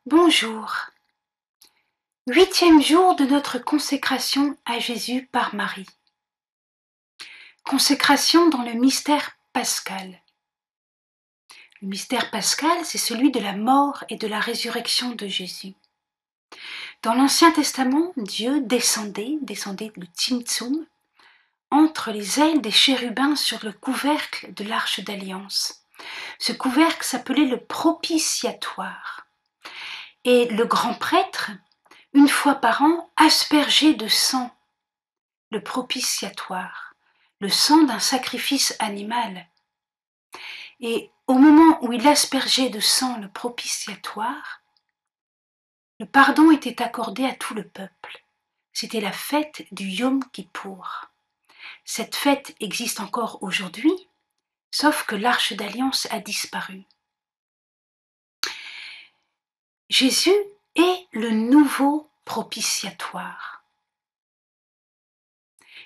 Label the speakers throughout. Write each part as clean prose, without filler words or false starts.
Speaker 1: Bonjour. 8e jour de notre consécration à Jésus par Marie. Consécration dans le mystère pascal. Le mystère pascal, c'est celui de la mort et de la résurrection de Jésus. Dans l'Ancien Testament, Dieu descendait le Tzimtzum, entre les ailes des chérubins sur le couvercle de l'Arche d'Alliance. Ce couvercle s'appelait le propitiatoire. Et le grand prêtre, une fois par an, aspergeait de sang le propitiatoire, le sang d'un sacrifice animal. Et au moment où il aspergeait de sang le propitiatoire, le pardon était accordé à tout le peuple. C'était la fête du Yom Kippour. Cette fête existe encore aujourd'hui, sauf que l'Arche d'Alliance a disparu. Jésus est le nouveau propitiatoire.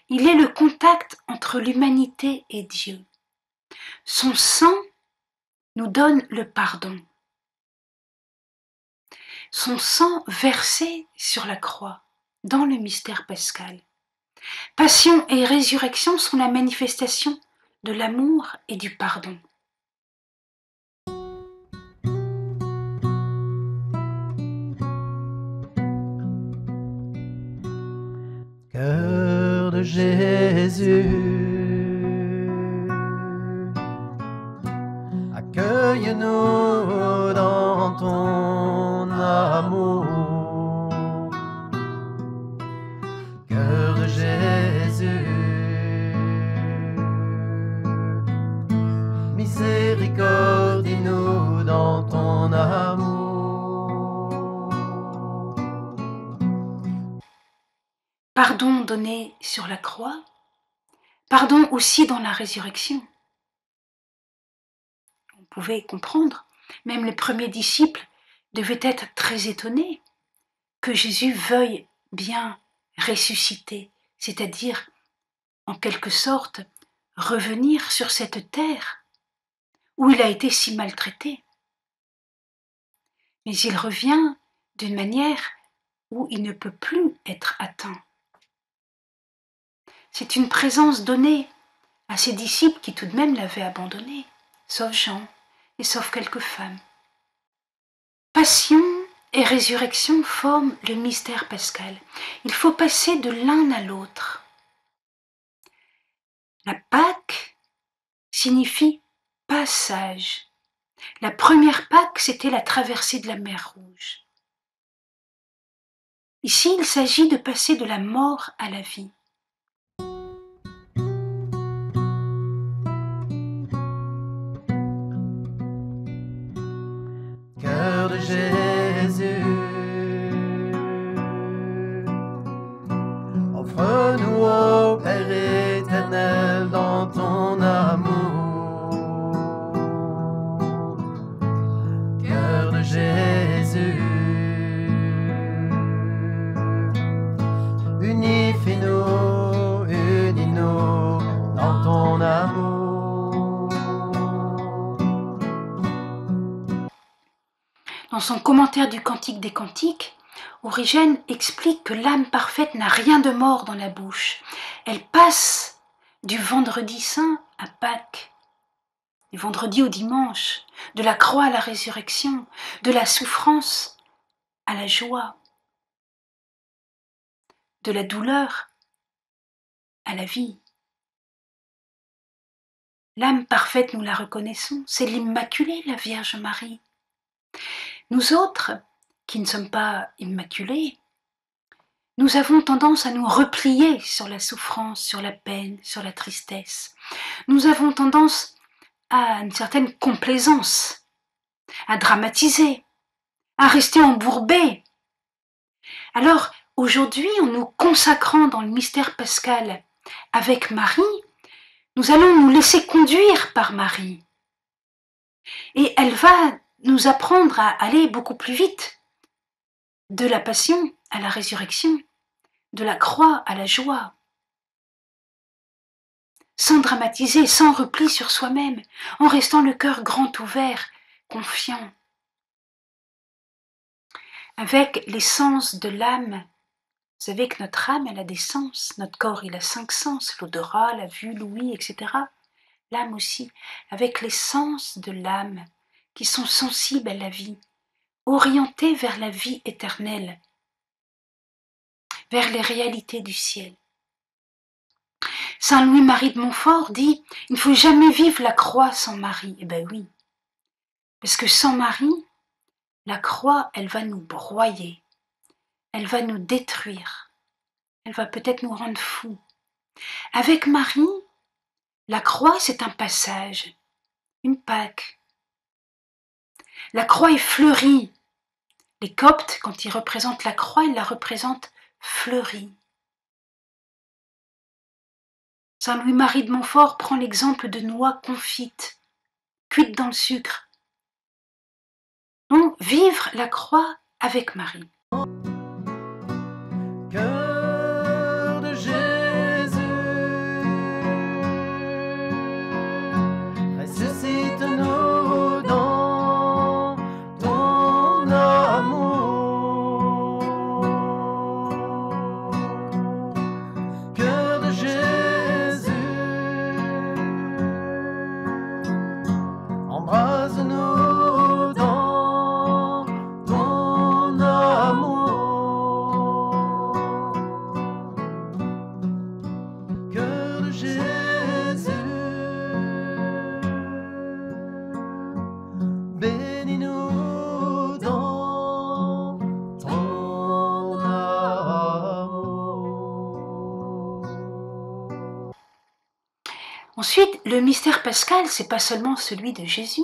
Speaker 1: Il est le contact entre l'humanité et Dieu. Son sang nous donne le pardon. Son sang versé sur la croix, dans le mystère pascal. Passion et résurrection sont la manifestation de l'amour et du pardon.
Speaker 2: Cœur de Jésus, accueille-nous dans ton amour. Cœur de Jésus, miséricordie-nous dans ton amour.
Speaker 1: Pardon donné sur la croix, pardon aussi dans la résurrection. Vous pouvez comprendre, même les premiers disciples devaient être très étonnés que Jésus veuille bien ressusciter, c'est-à-dire, en quelque sorte, revenir sur cette terre où il a été si maltraité. Mais il revient d'une manière où il ne peut plus être atteint. C'est une présence donnée à ses disciples qui tout de même l'avaient abandonné, sauf Jean et sauf quelques femmes. Passion et résurrection forment le mystère pascal. Il faut passer de l'un à l'autre. La Pâque signifie passage. La première Pâque, c'était la traversée de la mer Rouge. Ici, il s'agit de passer de la mort à la vie.
Speaker 2: Cœur de Jésus, offre-nous au Père éternel dans ton amour. Cœur de Jésus, unifie-nous, unis-nous dans ton amour.
Speaker 1: Dans son commentaire du Cantique des Cantiques, Origène explique que l'âme parfaite n'a rien de mort dans la bouche. Elle passe du vendredi saint à Pâques, du vendredi au dimanche, de la croix à la résurrection, de la souffrance à la joie, de la douleur à la vie. L'âme parfaite, nous la reconnaissons, c'est l'Immaculée, la Vierge Marie. Nous autres, qui ne sommes pas immaculés, nous avons tendance à nous replier sur la souffrance, sur la peine, sur la tristesse. Nous avons tendance à une certaine complaisance, à dramatiser, à rester embourbés. Alors, aujourd'hui, en nous consacrant dans le mystère pascal avec Marie, nous allons nous laisser conduire par Marie. Et elle va nous apprendre à aller beaucoup plus vite, de la passion à la résurrection, de la croix à la joie, sans dramatiser, sans repli sur soi-même, en restant le cœur grand ouvert, confiant. avec les sens de l'âme. Vous savez que notre âme, elle a des sens. Notre corps, il a 5 sens, l'odorat, la vue, l'ouïe, etc. L'âme aussi, avec les sens de l'âme qui sont sensibles à la vie, orientés vers la vie éternelle, vers les réalités du ciel. Saint Louis-Marie de Montfort dit « Il ne faut jamais vivre la croix sans Marie ». Eh bien oui, parce que sans Marie, la croix, elle va nous broyer, elle va nous détruire, elle va peut-être nous rendre fous. Avec Marie, la croix, c'est un passage, une Pâque. La croix est fleurie. Les Coptes, quand ils représentent la croix, ils la représentent fleurie. Saint Louis-Marie de Montfort prend l'exemple de noix confites, cuites dans le sucre. Donc, vivre la croix avec Marie.
Speaker 2: Cœur de Jésus, ressuscite-nous dans ton amour. Cœur de Jésus, embrase-nous dans ton amour. Cœur de Jésus, bénis-nous dans ton amour.
Speaker 1: Ensuite, le mystère pascal, c'est pas seulement celui de Jésus,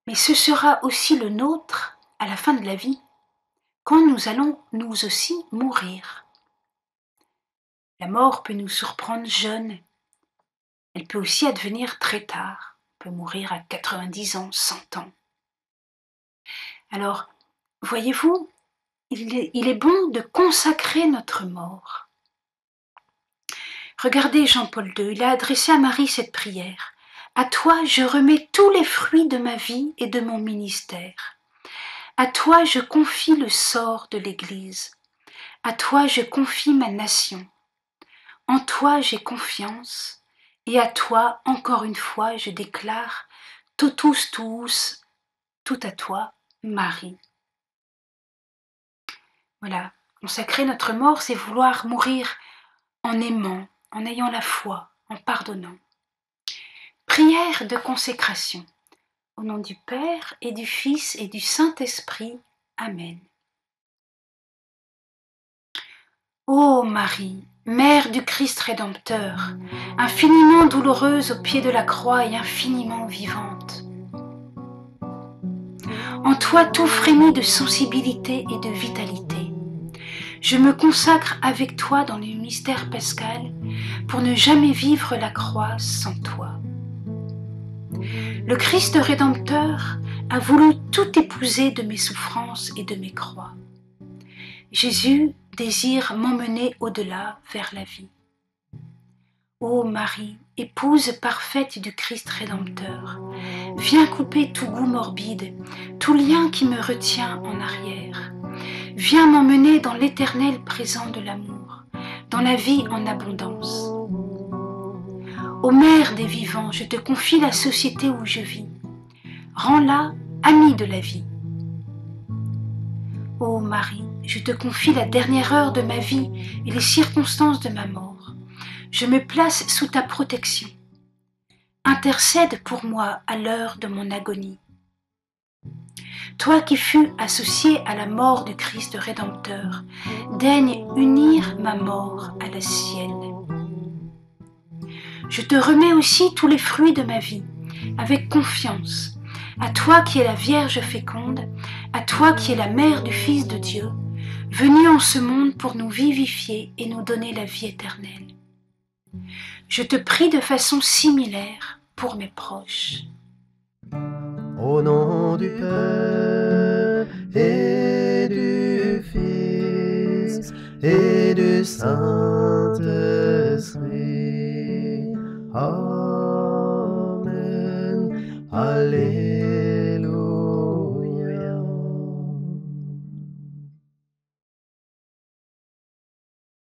Speaker 1: mais ce sera aussi le nôtre à la fin de la vie, quand nous allons nous aussi mourir. La mort peut nous surprendre jeunes, elle peut aussi advenir très tard, on peut mourir à 90 ans, 100 ans. Alors, voyez-vous, il est bon de consacrer notre mort. Regardez Jean-Paul II, il a adressé à Marie cette prière. « À toi je remets tous les fruits de ma vie et de mon ministère. À toi je confie le sort de l'Église. À toi je confie ma nation. En toi j'ai confiance, et à toi, encore une fois, je déclare totus tuus, tout à toi, Marie. » Voilà, consacrer notre mort, c'est vouloir mourir en aimant, en ayant la foi, en pardonnant. Prière de consécration. Au nom du Père et du Fils et du Saint-Esprit. Amen. Ô Marie, Mère du Christ Rédempteur, infiniment douloureuse au pied de la croix et infiniment vivante. En toi tout frémit de sensibilité et de vitalité. Je me consacre avec toi dans le mystère pascal pour ne jamais vivre la croix sans toi. Le Christ Rédempteur a voulu tout épouser de mes souffrances et de mes croix. Jésus désire m'emmener au-delà vers la vie. Ô Marie, épouse parfaite du Christ Rédempteur, viens couper tout goût morbide, tout lien qui me retient en arrière. Viens m'emmener dans l'éternel présent de l'amour, dans la vie en abondance. Ô Mère des vivants, je te confie la société où je vis. Rends-la amie de la vie. Ô Marie, je te confie la dernière heure de ma vie et les circonstances de ma mort. Je me place sous ta protection. Intercède pour moi à l'heure de mon agonie. Toi qui fus associé à la mort du Christ Rédempteur, daigne unir ma mort à la sienne. Je te remets aussi tous les fruits de ma vie, avec confiance, à toi qui es la Vierge féconde, à toi qui es la mère du Fils de Dieu, venue en ce monde pour nous vivifier et nous donner la vie éternelle. Je te prie de façon similaire pour mes proches.
Speaker 2: Au nom du Père et du Fils et du Saint-Esprit. Amen.